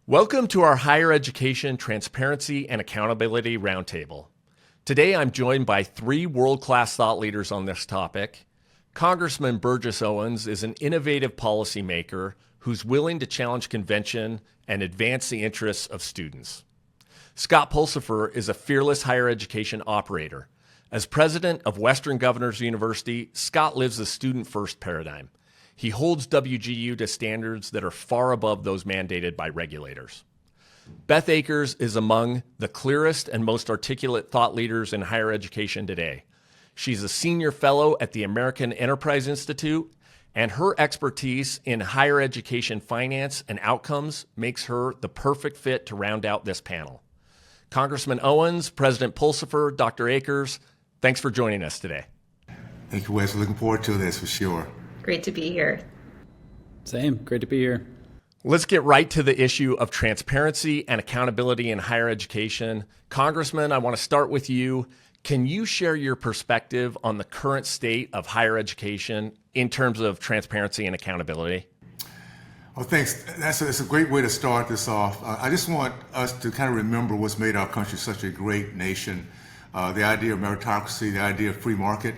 Welcome to our Higher Education Transparency and Accountability Roundtable. Today I'm joined by three world-class thought leaders on this topic. Congressman Burgess Owens is an innovative policymaker who's willing to challenge convention and advance the interests of students. Scott Pulsipher is a fearless higher education operator. As president of Western Governors University, Scott lives the student-first paradigm. He holds WGU to standards that are far above those mandated by regulators. Beth Akers is among the clearest and most articulate thought leaders in higher education today. She's a senior fellow at the American Enterprise Institute, and her expertise in higher education finance and outcomes makes her the perfect fit to round out this panel. Congressman Owens, President Pulsipher, Dr. Akers, thanks for joining us today. Thank you, Wes. Looking forward to this for sure. Great to be here. Same. Great to be here. Let's get right to the issue of transparency and accountability in higher education. Congressman, I want to start with you. Can you share your perspective on the current state of higher education in terms of transparency and accountability? Well, thanks. That's a great way to start this off. I just want us to kind of remember what's made our country such a great nation. The idea of meritocracy, the idea of free market.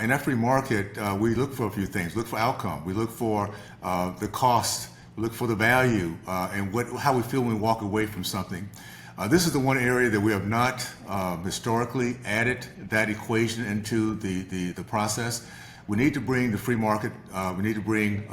In that free market, we look for a few things. Look for outcome. We look for the cost. We look for the value and how we feel when we walk away from something. This is the one area that we have not historically added that equation into the process. We need to bring the free market. We need to bring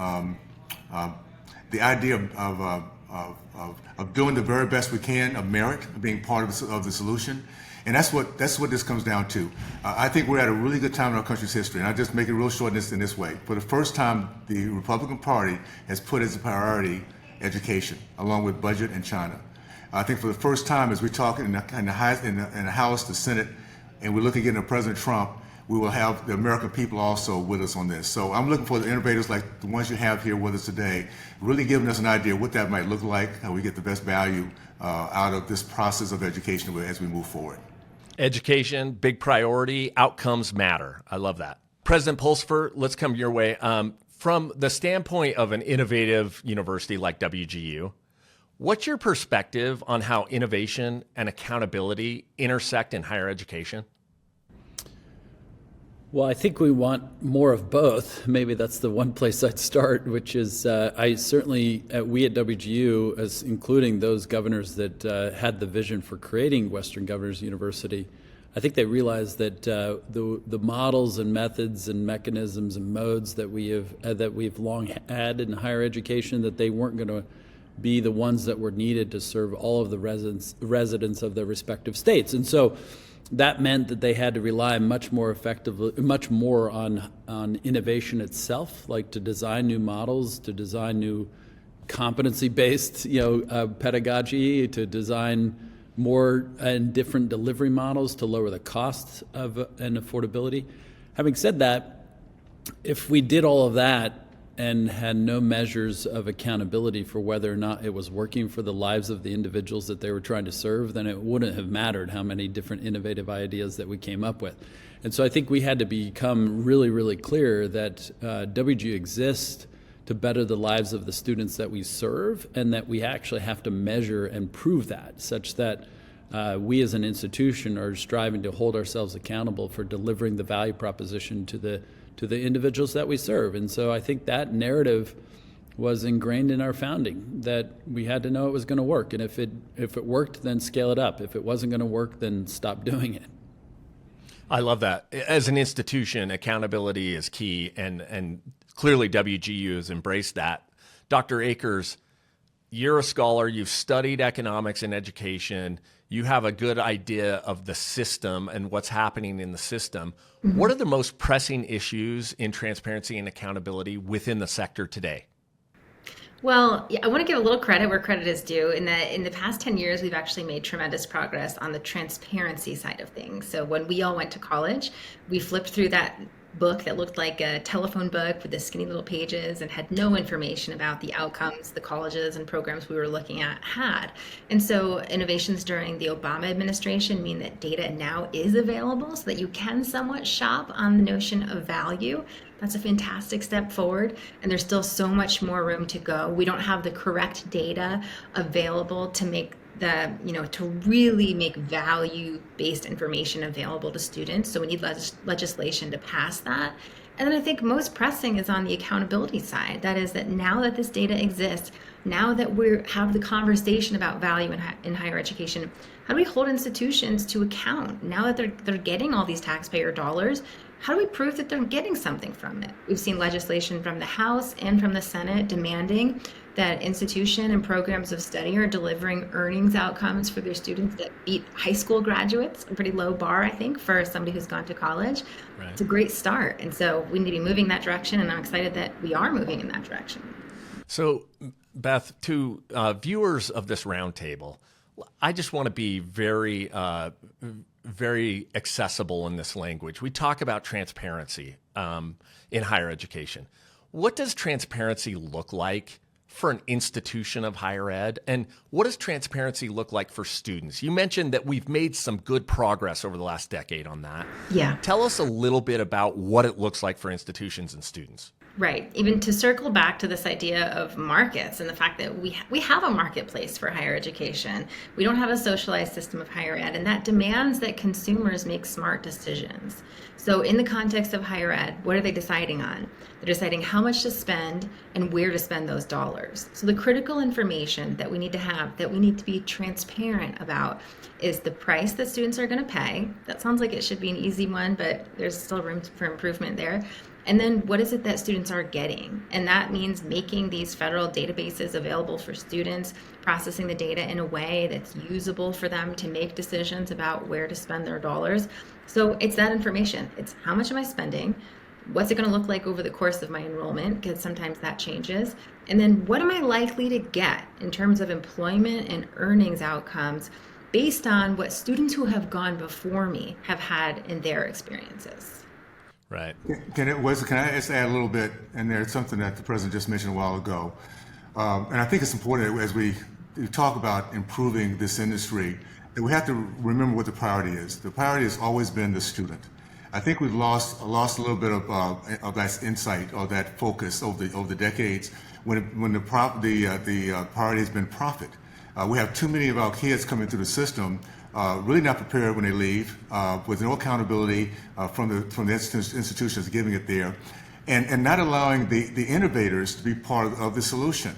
the idea of doing the very best we can, of merit, of being part of the solution. And that's what this comes down to. I think we're at a really good time in our country's history, and I'll just make it real short in this way. For the first time, the Republican Party has put as a priority education, along with budget and China. I think for the first time, as we talk in the House, the Senate, and we look again at President Trump, we will have the American people also with us on this. So I'm looking for the innovators like the ones you have here with us today, really giving us an idea of what that might look like, how we get the best value out of this process of education as we move forward. Education, big priority, outcomes matter. I love that. President Pulsipher, let's come your way. From the standpoint of an innovative university like WGU, what's your perspective on how innovation and accountability intersect in higher education? Well, I think we want more of both. Maybe that's the one place I'd start, which is I certainly, we at WGU, as including those governors that had the vision for creating Western Governors University, I think they realized that the models and methods and mechanisms and modes that we've long had in higher education, that they weren't going to be the ones that were needed to serve all of the residents of their respective states. And so that meant that they had to rely much more on innovation itself, like to design new models, to design new competency-based, pedagogy, to design more and different delivery models to lower the costs of and affordability. Having said that, if we did all of that and had no measures of accountability for whether or not it was working for the lives of the individuals that they were trying to serve, then it wouldn't have mattered how many different innovative ideas that we came up with. And so I think we had to become really, really clear that WGU exists to better the lives of the students that we serve, and that we actually have to measure and prove that, such that we as an institution are striving to hold ourselves accountable for delivering the value proposition to the individuals that we serve. And so I think that narrative was ingrained in our founding, that we had to know it was going to work. And if it worked, then scale it up. If it wasn't going to work, then stop doing it. I love that. As an institution, accountability is key, and clearly WGU has embraced that. Dr. Akers, you're a scholar, you've studied economics and education, you have a good idea of the system and what's happening in the system. Mm-hmm. What are the most pressing issues in transparency and accountability within the sector today? Well, I want to give a little credit where credit is due. In the past 10 years, we've actually made tremendous progress on the transparency side of things. So when we all went to college, we flipped through that book that looked like a telephone book with the skinny little pages and had no information about the outcomes the colleges and programs we were looking at had. And so innovations during the Obama administration mean that data now is available so that you can somewhat shop on the notion of value. That's a fantastic step forward, and there's still so much more room to go. We don't have the correct data available to make to really make value-based information available to students. So we need legislation to pass that. And then I think most pressing is on the accountability side. That is that now that this data exists, now that we have the conversation about value in higher education, how do we hold institutions to account? Now that they're getting all these taxpayer dollars, how do we prove that they're getting something from it? We've seen legislation from the House and from the Senate demanding that institution and programs of study are delivering earnings outcomes for their students that beat high school graduates, a pretty low bar, I think, for somebody who's gone to college. Right. It's a great start. And so we need to be moving that direction, and I'm excited that we are moving in that direction. So, Beth, to viewers of this roundtable, I just want to be very accessible in this language. We talk about transparency in higher education. What does transparency look like for an institution of higher ed? And what does transparency look like for students? You mentioned that we've made some good progress over the last decade on that. Yeah. Tell us a little bit about what it looks like for institutions and students. Right. Even to circle back to this idea of markets and the fact that we have a marketplace for higher education. We don't have a socialized system of higher ed, and that demands that consumers make smart decisions. So in the context of higher ed, what are they deciding on? They're deciding how much to spend and where to spend those dollars. So the critical information that we need to have, that we need to be transparent about, is the price that students are going to pay. That sounds like it should be an easy one, but there's still room for improvement there. And then what is it that students are getting? And that means making these federal databases available for students, processing the data in a way that's usable for them to make decisions about where to spend their dollars. So it's that information. It's how much am I spending? What's it going to look like over the course of my enrollment? Because sometimes that changes. And then what am I likely to get in terms of employment and earnings outcomes based on what students who have gone before me have had in their experiences? Right. Can I just add a little bit in there? It's something that the president just mentioned a while ago. And I think it's important as we talk about improving this industry that we have to remember what the priority is. The priority has always been the student. I think we've lost a little bit of that insight or that focus over the decades when the priority has been profit. We have too many of our kids coming through the system really not prepared when they leave, with no accountability from the institutions giving it there, and not allowing the innovators to be part of the solution.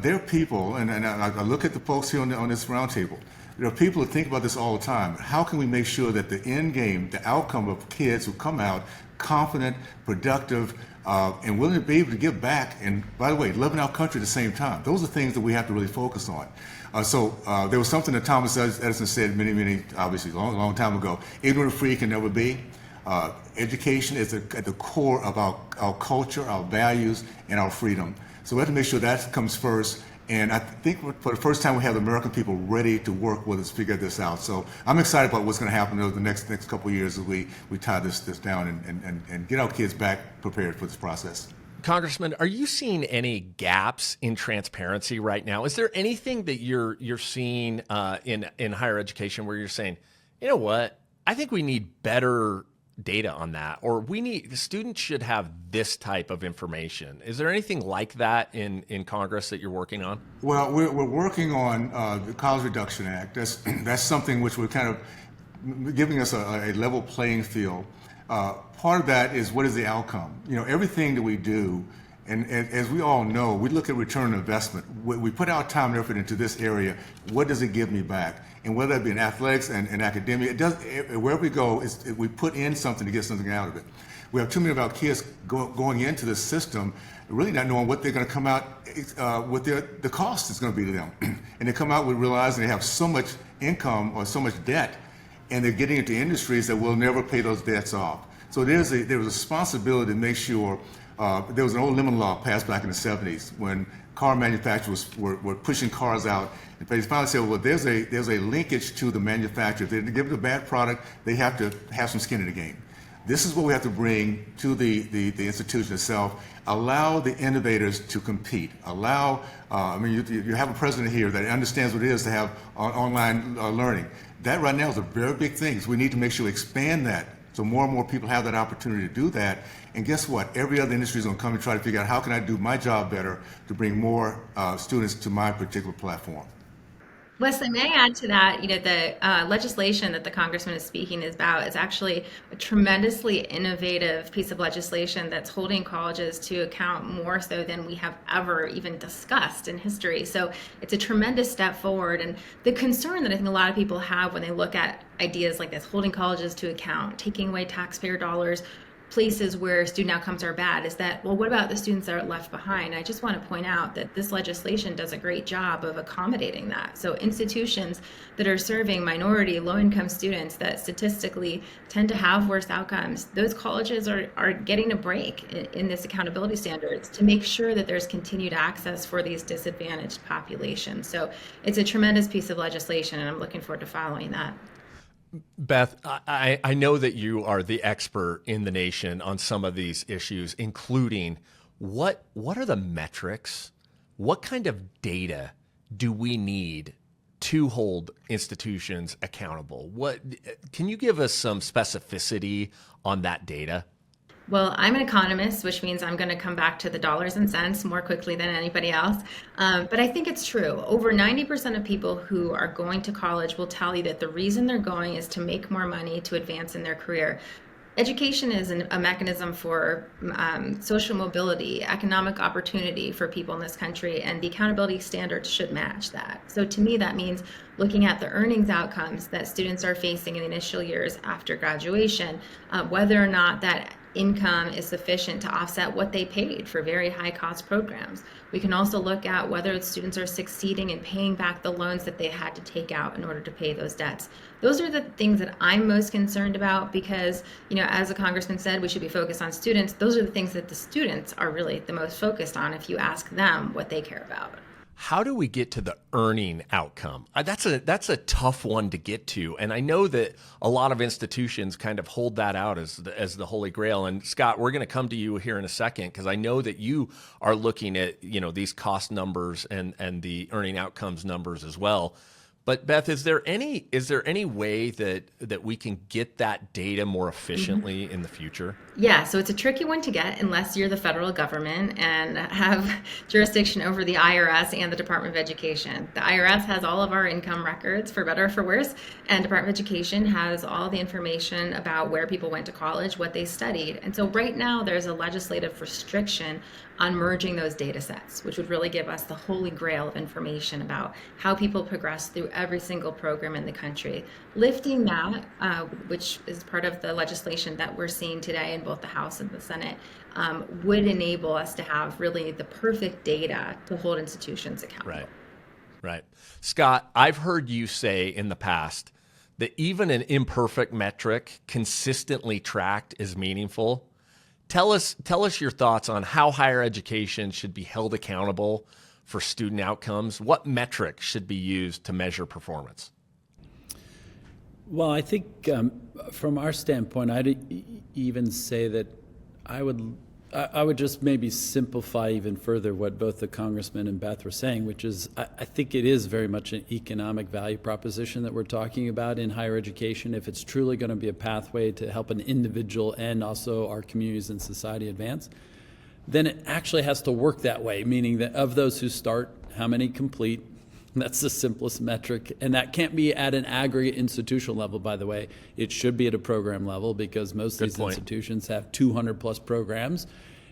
There are people, and I look at the folks here on this roundtable, there are people who think about this all the time. How can we make sure that the end game, the outcome of kids who come out confident, productive, and willing to be able to give back, and by the way, loving our country at the same time? Those are things that we have to really focus on. So there was something that Thomas Edison said obviously, long time ago: ignorant free can never be. Education is at the core of our culture, our values, and our freedom. So we have to make sure that comes first. And I think for the first time, we have the American people ready to work with us, figure this out. So I'm excited about what's going to happen over the next couple of years as we tie this down and get our kids back prepared for this process. Congressman, are you seeing any gaps in transparency right now? Is there anything that you're seeing in higher education where you're saying, you know what, I think we need better data on that, or the students should have this type of information? Is there anything like that in Congress that you're working on? Well, we're working on the College Reduction Act. That's something which we're kind of giving us a level playing field. Part of that is, what is the outcome? Everything that we do, and as we all know, we look at return on investment. We put our time and effort into this area. What does it give me back? And whether that be in athletics and academia, wherever we go, we put in something to get something out of it. We have too many of our kids going into the system really not knowing what they're going to come out, what the cost is going to be to them. And they come out with realizing they have so much income or so much debt, and they're getting into industries that will never pay those debts off. So there was a responsibility to make sure. There was an old lemon law passed back in the 70s when car manufacturers were pushing cars out. And they finally said, well, there's a linkage to the manufacturer. If they give it a bad product, they have to have some skin in the game. This is what we have to bring to the institution itself. Allow the innovators to compete. Allow, you have a president here that understands what it is to have online learning. That right now is a very big thing. So we need to make sure we expand that So more and more people have that opportunity to do that. And guess what? Every other industry is going to come and try to figure out how can I do my job better to bring more students to my particular platform. Wesley, may I add to that? The legislation that the congressman is speaking is about is actually a tremendously innovative piece of legislation that's holding colleges to account more so than we have ever even discussed in history. So it's a tremendous step forward. And the concern that I think a lot of people have when they look at ideas like this, holding colleges to account, taking away taxpayer dollars, places where student outcomes are bad, is that, well, what about the students that are left behind? I just want to point out that this legislation does a great job of accommodating that. So institutions that are serving minority, low-income students that statistically tend to have worse outcomes, those colleges are getting a break in this accountability standards to make sure that there's continued access for these disadvantaged populations. So it's a tremendous piece of legislation, and I'm looking forward to following that. Beth, I know that you are the expert in the nation on some of these issues, including what are the metrics? What kind of data do we need to hold institutions accountable? Can you give us some specificity on that data? Well, I'm an economist, which means I'm going to come back to the dollars and cents more quickly than anybody else. But I think it's true. Over 90% of people who are going to college will tell you that the reason they're going is to make more money to advance in their career. Education is a mechanism for social mobility, economic opportunity for people in this country, and the accountability standards should match that. So to me, that means looking at the earnings outcomes that students are facing in the initial years after graduation, whether or not that income is sufficient to offset what they paid for very high cost programs. We can also look at whether students are succeeding in paying back the loans that they had to take out in order to pay those debts. Those are the things that I'm most concerned about because, as the congressman said, we should be focused on students. Those are the things that the students are really the most focused on if you ask them what they care about. How do we get to the earning outcome? That's a tough one to get to, and I know that a lot of institutions kind of hold that out as the holy grail. And Scott, we're going to come to you here in a second because I know that you are looking at these cost numbers and the earning outcomes numbers as well. But Beth, is there any way that we can get that data more efficiently in the future? Yeah, so it's a tricky one to get unless you're the federal government and have jurisdiction over the IRS and the Department of Education. The IRS has all of our income records, for better or for worse, and Department of Education has all the information about where people went to college, what they studied. And so right now there's a legislative restriction on merging those data sets, which would really give us the holy grail of information about how people progress through every single program in the country. Lifting that, which is part of the legislation that we're seeing today in both the House and the Senate, would enable us to have really the perfect data to hold institutions accountable. Right. Scott, I've heard you say in the past that even an imperfect metric consistently tracked is meaningful. Tell us your thoughts on how higher education should be held accountable for student outcomes. What metrics should be used to measure performance? Well, I think from our standpoint, I'd even say that I would just maybe simplify even further what both the Congressman and Beth were saying, which is I think it is very much an economic value proposition that we're talking about in higher education. If it's truly going to be a pathway to help an individual and also our communities and society advance, then it actually has to work that way, meaning that of those who start, how many complete? That's the simplest metric. And that can't be at an aggregate institutional level, by the way. It should be at a program level because most of these institutions have 200 plus programs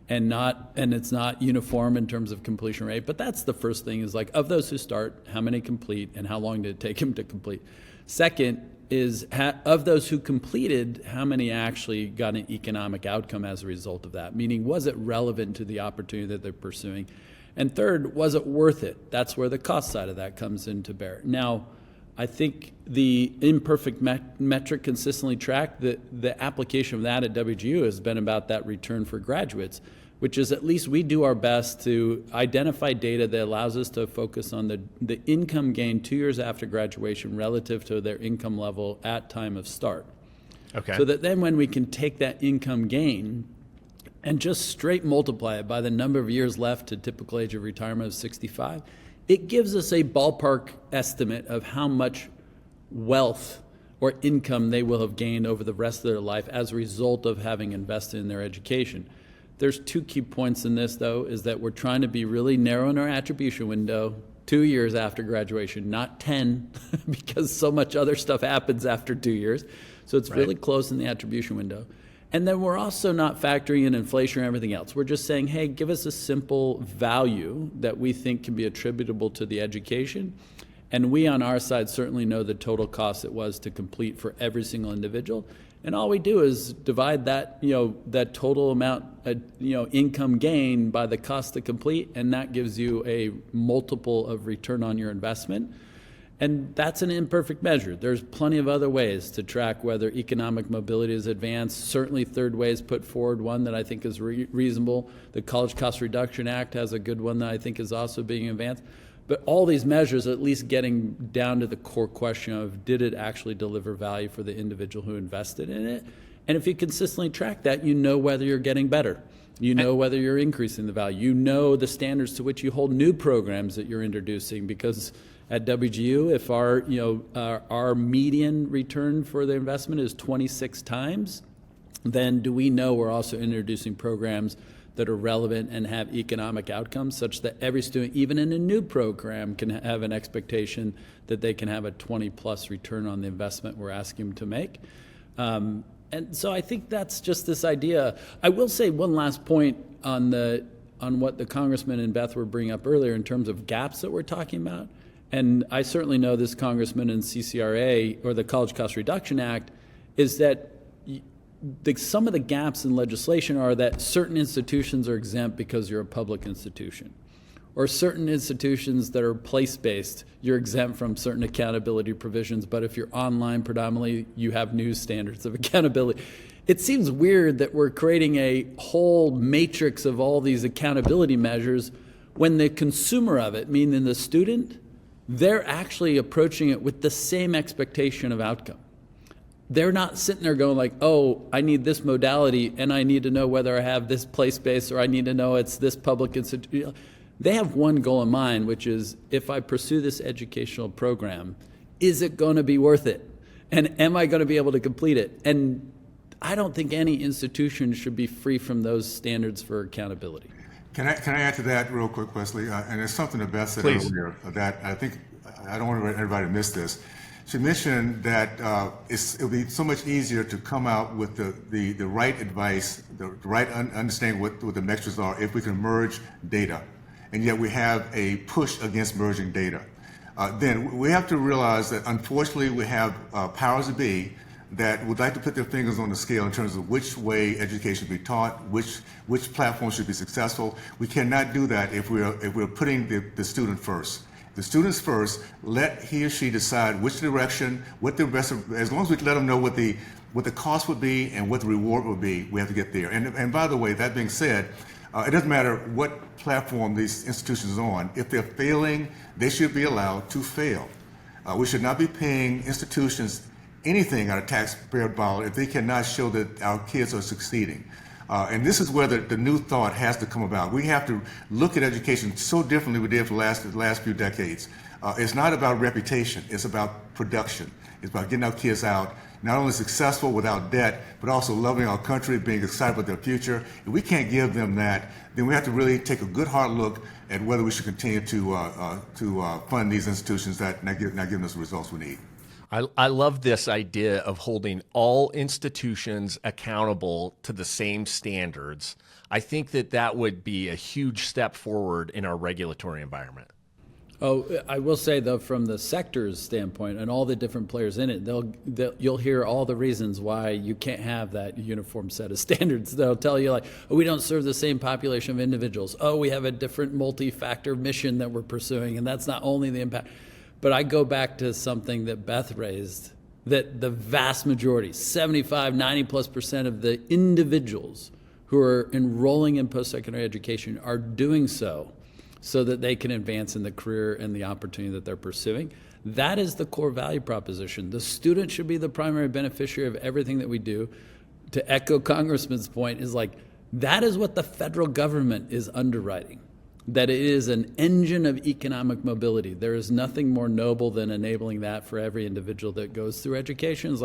and it's not uniform in terms of completion rate. But that's the first thing is like, of those who start, how many complete and how long did it take them to complete? Second is of those who completed, how many actually got an economic outcome as a result of that? Meaning, was it relevant to the opportunity that they're pursuing? And third, was it worth it? That's where the cost side of that comes into bear. Now, I think the imperfect metric consistently tracked, the application of that at WGU has been about that return for graduates, which is at least we do our best to identify data that allows us to focus on the income gain 2 years after graduation relative to their income level at time of start. Okay. So that then when we can take that income gain and just straight multiply it by the number of years left to typical age of retirement of 65, it gives us a ballpark estimate of how much wealth or income they will have gained over the rest of their life as a result of having invested in their education. There's two key points in this, though, is that we're trying to be really narrow in our attribution window, 2 years after graduation, not 10, because so much other stuff happens after 2 years. So it's really close in the attribution window. And then we're also not factoring in inflation or everything else. We're just saying, hey, give us a simple value that we think can be attributable to the education. And we on our side certainly know the total cost it was to complete for every single individual. And all we do is divide that, that total amount, income gain by the cost to complete, and that gives you a multiple of return on your investment. And that's an imperfect measure. There's plenty of other ways to track whether economic mobility is advanced. Certainly Third Way has put forward one that I think is reasonable. The College Cost Reduction Act has a good one that I think is also being advanced. But all these measures are at least getting down to the core question of, did it actually deliver value for the individual who invested in it? And if you consistently track that, you know whether you're getting better. You know whether you're increasing the value. You know the standards to which you hold new programs that you're introducing, because at WGU, if our median return for the investment is 26 times, then do we know we're also introducing programs that are relevant and have economic outcomes such that every student, even in a new program, can have an expectation that they can have a 20+ return on the investment we're asking them to make. And so I think that's just this idea. I will say one last point on what the Congressman and Beth were bringing up earlier in terms of gaps that we're talking about. And I certainly know this Congressman in CCRA, or the College Cost Reduction Act, is that some of the gaps in legislation are that certain institutions are exempt because you're a public institution, or certain institutions that are place-based, you're exempt from certain accountability provisions, but if you're online predominantly, you have new standards of accountability. It seems weird that we're creating a whole matrix of all these accountability measures when the consumer of it, meaning the student, they're actually approaching it with the same expectation of outcome. They're not sitting there going like, oh, I need this modality and I need to know whether I have this place-based or I need to know it's this public institution. They have one goal in mind, which is, if I pursue this educational program, is it going to be worth it? And am I going to be able to complete it? And I don't think any institution should be free from those standards for accountability. Can I add to that real quick, Wesley? And it's something that Beth said earlier that I think, I don't want everybody to miss this. She mentioned that it'll be so much easier to come out with the right advice, the right understanding what the metrics are if we can merge data. And yet we have a push against merging data. Then we have to realize that unfortunately we have powers that be that would like to put their fingers on the scale in terms of which way education should be taught, which platform should be successful. We cannot do that if we're putting the student first. The students first, let he or she decide which direction, what the best, as long as we let them know what the cost would be and what the reward would be, we have to get there. And by the way, that being said, it doesn't matter what platform these institutions are on. If they're failing, they should be allowed to fail. We should not be paying institutions anything out of taxpayer dollar if they cannot show that our kids are succeeding. And this is where the new thought has to come about. We have to look at education so differently we did for the last few decades. It's not about reputation, it's about production. It's about getting our kids out, not only successful without debt, but also loving our country, being excited about their future. If we can't give them that, then we have to really take a good hard look at whether we should continue to fund these institutions that not giving us the results we need. I love this idea of holding all institutions accountable to the same standards. I think that would be a huge step forward in our regulatory environment. Oh, I will say, though, from the sector's standpoint and all the different players in it, you'll hear all the reasons why you can't have that uniform set of standards. They'll tell you, like, oh, we don't serve the same population of individuals. Oh, we have a different multi-factor mission that we're pursuing, and that's not only the impact. But I go back to something that Beth raised, that the vast majority, 75, 90+% of the individuals who are enrolling in post-secondary education are doing so that they can advance in the career and the opportunity that they're pursuing. That is the core value proposition. The student should be the primary beneficiary of everything that we do. To echo Congressman's point, is like, that is what the federal government is underwriting. that it is an engine of economic mobility. There is nothing more noble than enabling that for every individual that goes through education.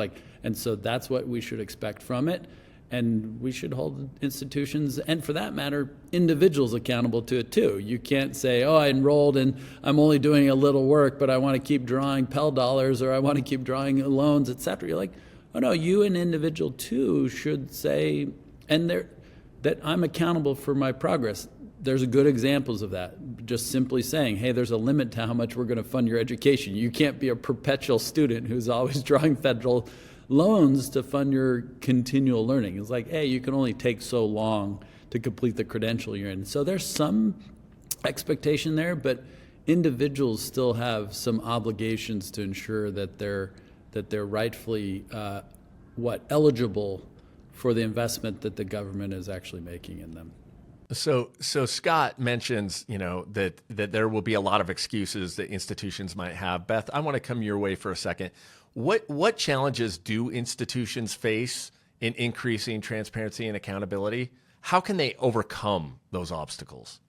And so that's what we should expect from it. And we should hold institutions, and for that matter, individuals accountable to it too. You can't say, oh, I enrolled and I'm only doing a little work, but I want to keep drawing Pell dollars, or I want to keep drawing loans, et cetera. You're like, oh no, you an individual too should say, that I'm accountable for my progress. There's good examples of that. Just simply saying, hey, there's a limit to how much we're going to fund your education. You can't be a perpetual student who's always drawing federal loans to fund your continual learning. It's like, hey, you can only take so long to complete the credential you're in. So there's some expectation there, but individuals still have some obligations to ensure that they're rightfully eligible for the investment that the government is actually making in them. So Scott mentions, that there will be a lot of excuses that institutions might have. Beth, I want to come your way for a second. What challenges do institutions face in increasing transparency and accountability? How can they overcome those obstacles?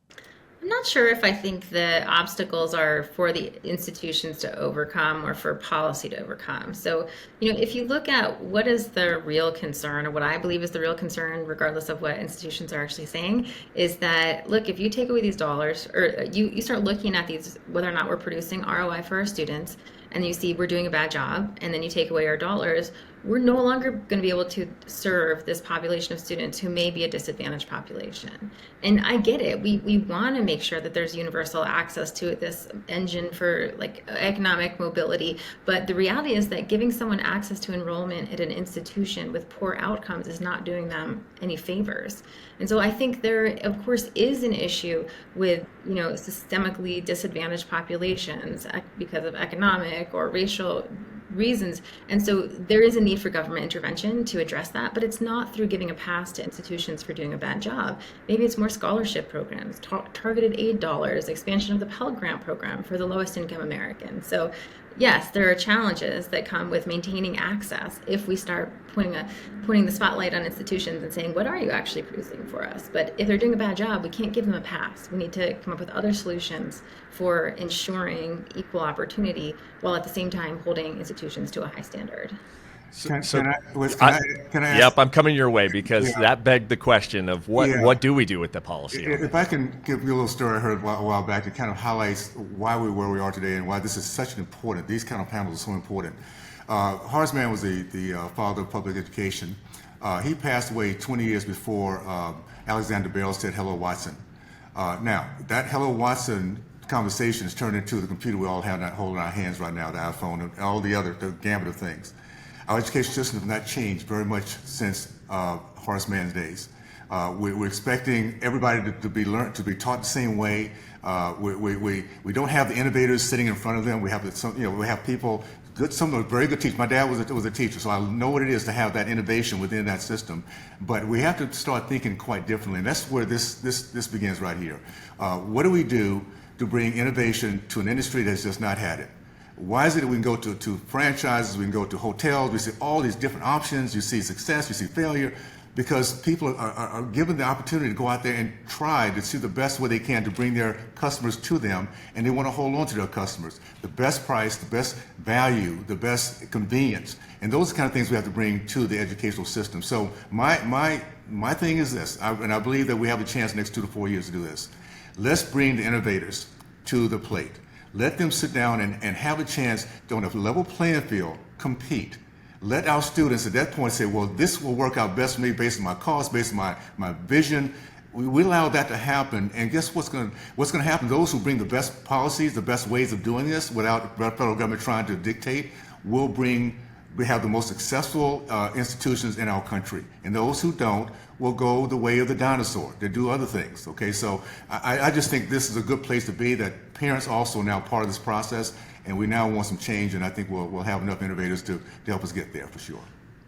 I'm not sure if I think the obstacles are for the institutions to overcome or for policy to overcome. So, if you look at what is the real concern, or what I believe is the real concern, regardless of what institutions are actually saying, is that, look, if you take away these dollars, or you start looking at these, whether or not we're producing ROI for our students, and you see we're doing a bad job, and then you take away our dollars, we're no longer going to be able to serve this population of students who may be a disadvantaged population. And I get it. We want to make sure that there's universal access to this engine for economic mobility. But the reality is that giving someone access to enrollment at an institution with poor outcomes is not doing them any favors. And so I think there, of course, is an issue with, systemically disadvantaged populations because of economic or racial reasons. And so there is a need for government intervention to address that, but it's not through giving a pass to institutions for doing a bad job. Maybe it's more scholarship programs, targeted aid dollars, expansion of the Pell Grant program for the lowest income Americans. So yes, there are challenges that come with maintaining access if we start pointing the spotlight on institutions and saying, what are you actually producing for us? But if they're doing a bad job, we can't give them a pass. We need to come up with other solutions for ensuring equal opportunity while at the same time holding institutions to a high standard. Can I Yep, I'm coming your way because that begged the question of what do we do with the policy? If I can give you a little story I heard a while back that kind of highlights why we're where we are today and why this is such an important, these kind of panels are so important. Horace Mann was the father of public education. He passed away 20 years before Alexander Bell said, "Hello, Watson." Now, that "Hello, Watson" conversation has turned into the computer we all have holding our hands right now, the iPhone, and all the gambit of things. Our education system has not changed very much since Horace Mann's days. We're expecting everybody to be taught the same way. We don't have the innovators sitting in front of them. We have people, some of the very good teachers. My dad was a teacher, so I know what it is to have that innovation within that system. But we have to start thinking quite differently, and that's where this begins right here. What do we do to bring innovation to an industry that's just not had it? Why is it that we can go to franchises, we can go to hotels, we see all these different options, you see success, you see failure, because people are given the opportunity to go out there and try to see the best way they can to bring their customers to them, and they want to hold on to their customers. The best price, the best value, the best convenience, and those are the kind of things we have to bring to the educational system. So my thing is this, and I believe that we have a chance next 2 to 4 years to do this. Let's bring the innovators to the plate. Let them sit down and have a chance to, on a level playing field, compete. Let our students at that point say, well, this will work out best for me based on my cost, based on my vision. We allow that to happen, and guess what's going to happen? Those who bring the best policies, the best ways of doing this without the federal government trying to dictate, we have the most successful institutions in our country. And those who don't will go the way of the dinosaur. They do other things, okay? So I just think this is a good place to be, that parents also are now part of this process, and we now want some change, and I think we'll have enough innovators to help us get there for sure.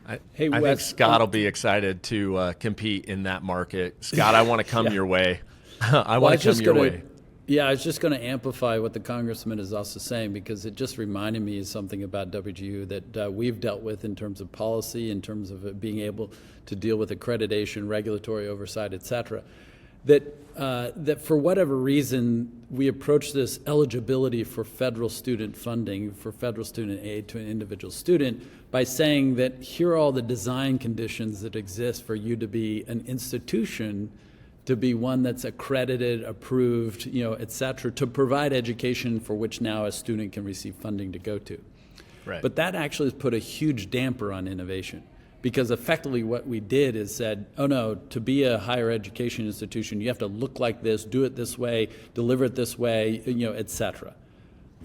I think Scott will be excited to compete in that market. Scott, I want to come your way. I want to come your way. Yeah, I was just going to amplify what the congressman is also saying, because it just reminded me of something about WGU that we've dealt with in terms of policy, in terms of being able to deal with accreditation, regulatory oversight, et cetera. that for whatever reason, we approach this eligibility for federal student funding, for federal student aid to an individual student by saying that here are all the design conditions that exist for you to be an institution, to be one that's accredited, approved, et cetera, to provide education for which now a student can receive funding to go to. Right. But that actually has put a huge damper on innovation, because effectively what we did is said, oh no, to be a higher education institution, you have to look like this, do it this way, deliver it this way, et cetera.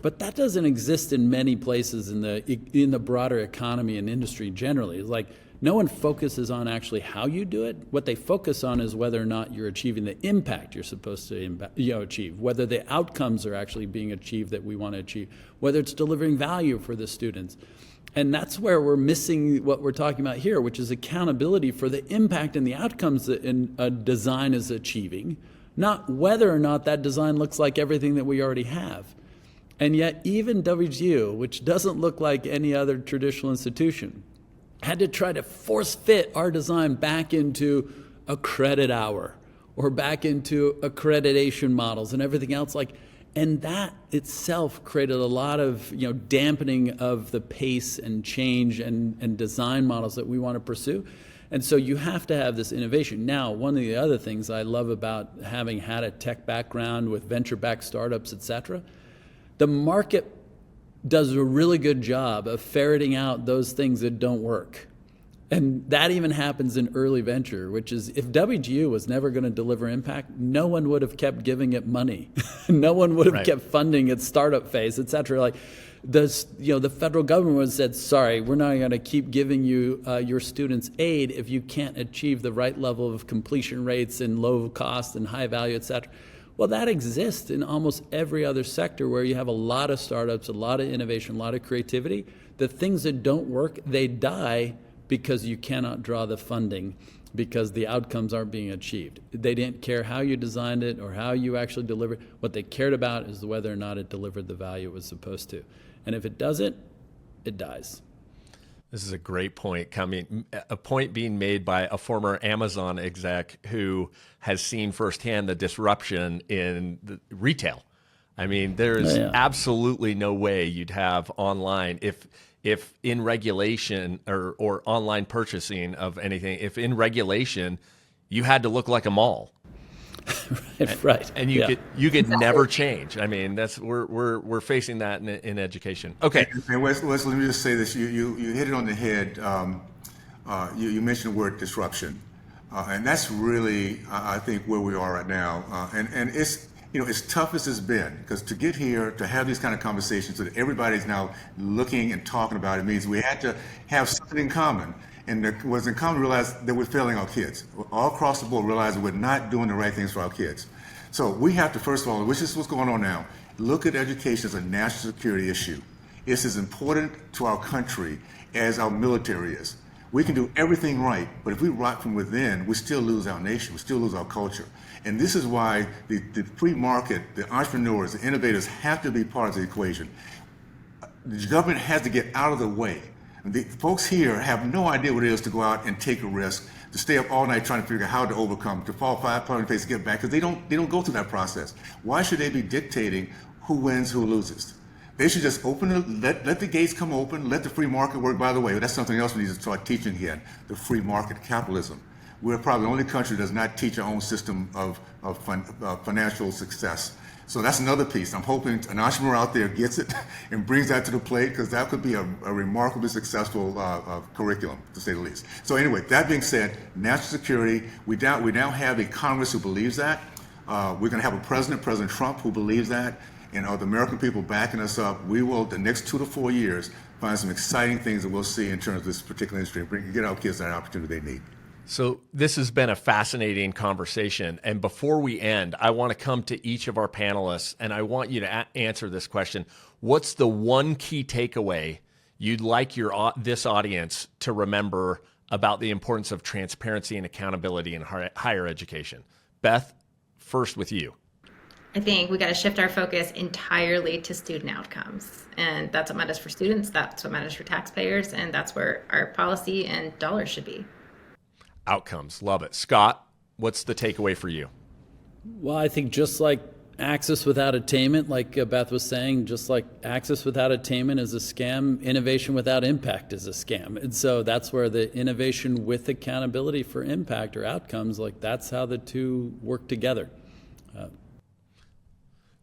But that doesn't exist in many places in the broader economy and industry generally. It's like no one focuses on actually how you do it. What they focus on is whether or not you're achieving the impact you're supposed to achieve, whether the outcomes are actually being achieved that we want to achieve, whether it's delivering value for the students. And that's where we're missing what we're talking about here, which is accountability for the impact and the outcomes that a design is achieving, not whether or not that design looks like everything that we already have. And yet even WGU, which doesn't look like any other traditional institution, had to try to force fit our design back into a credit hour or back into accreditation models and everything else. And that itself created a lot of dampening of the pace and change and design models that we want to pursue. And so you have to have this innovation. Now, one of the other things I love about having had a tech background with venture-backed startups, et cetera, the market does a really good job of ferreting out those things that don't work. And that even happens in early venture, which is if WGU was never going to deliver impact, no one would have kept giving it money. No one would have kept funding its startup phase, et cetera. The federal government would have said, sorry, we're not going to keep giving you your students aid if you can't achieve the right level of completion rates and low cost and high value, et cetera. Well, that exists in almost every other sector where you have a lot of startups, a lot of innovation, a lot of creativity. The things that don't work, they die because you cannot draw the funding, because the outcomes aren't being achieved. They didn't care how you designed it or how you actually delivered. What they cared about is whether or not it delivered the value it was supposed to. And if it doesn't, it dies. This is a great point a point being made by a former Amazon exec who has seen firsthand the disruption in the retail. I mean, there's absolutely no way you'd have online if in regulation or online purchasing of anything, if in regulation you had to look like a mall. Right. And you could never change. I mean, we're facing that in education. Okay. And Wes, let me just say this. You hit it on the head. You mentioned the word disruption. And that's really, I think, where we are right now. And it's, as tough as it's been, because to get here, to have these kind of conversations so that everybody's now looking and talking about it means we had to have something in common. And what's in common, realize that we're failing our kids. All across the board, realize that we're not doing the right things for our kids. So we have to, first of all, which is what's going on now, look at education as a national security issue. It's as important to our country as our military is. We can do everything right, but if we rot from within, we still lose our nation, we still lose our culture. And this is why the free market, the entrepreneurs, the innovators have to be part of the equation. The government has to get out of the way. The folks here have no idea what it is to go out and take a risk, to stay up all night trying to figure out how to overcome, to fall 5 pounds in the face to get back, because they don't go through that process. Why should they be dictating who wins, who loses? They should just let the gates come open, let the free market work. By the way, that's something else we need to start teaching again, the free market capitalism. We're probably the only country that does not teach our own system of financial success. So that's another piece. I'm hoping an entrepreneur out there gets it and brings that to the plate, because that could be a remarkably successful curriculum, to say the least. So anyway, that being said, national security, we now have a Congress who believes that. We're going to have a President Trump, who believes that. And the American people backing us up. We will, the next 2 to 4 years, find some exciting things that we'll see in terms of this particular industry and get our kids that opportunity they need. So this has been a fascinating conversation. And before we end, I want to come to each of our panelists and I want you to answer this question. What's the one key takeaway you'd like this audience to remember about the importance of transparency and accountability in higher education? Beth, first with you. I think we got to shift our focus entirely to student outcomes. And that's what matters for students. That's what matters for taxpayers. And that's where our policy and dollars should be. Outcomes. Love it. Scott, what's the takeaway for you? Well, I think just like access without attainment, like Beth was saying, just like access without attainment is a scam, innovation without impact is a scam. And so that's where the innovation with accountability for impact or outcomes, like that's how the two work together.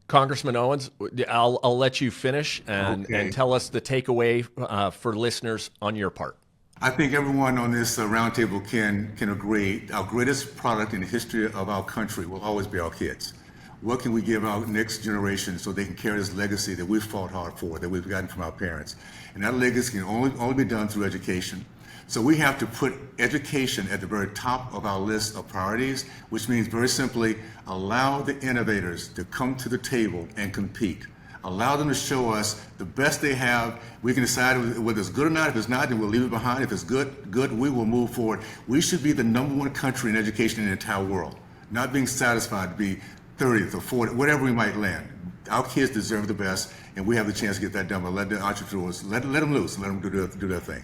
Congressman Owens, I'll let you finish and tell us the takeaway for listeners on your part. I think everyone on this roundtable can agree our greatest product in the history of our country will always be our kids. What can we give our next generation so they can carry this legacy that we've fought hard for, that we've gotten from our parents? And that legacy can only be done through education. So we have to put education at the very top of our list of priorities, which means very simply allow the innovators to come to the table and compete. Allow them to show us the best they have. We can decide whether it's good or not. If it's not, then we'll leave it behind. If it's good, we will move forward. We should be the #1 country in education in the entire world, not being satisfied to be 30th or 40th, whatever we might land. Our kids deserve the best, and we have the chance to get that done. But let the entrepreneurs, let them loose, let them do their thing.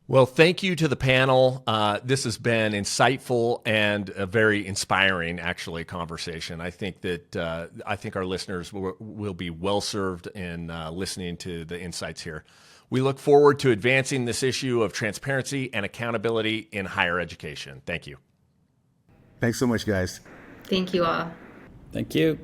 Well, thank you to the panel. This has been insightful and a very inspiring, actually, conversation. I think that our listeners will be well served in listening to the insights here. We look forward to advancing this issue of transparency and accountability in higher education. Thank you. Thanks so much, guys. Thank you all. Thank you.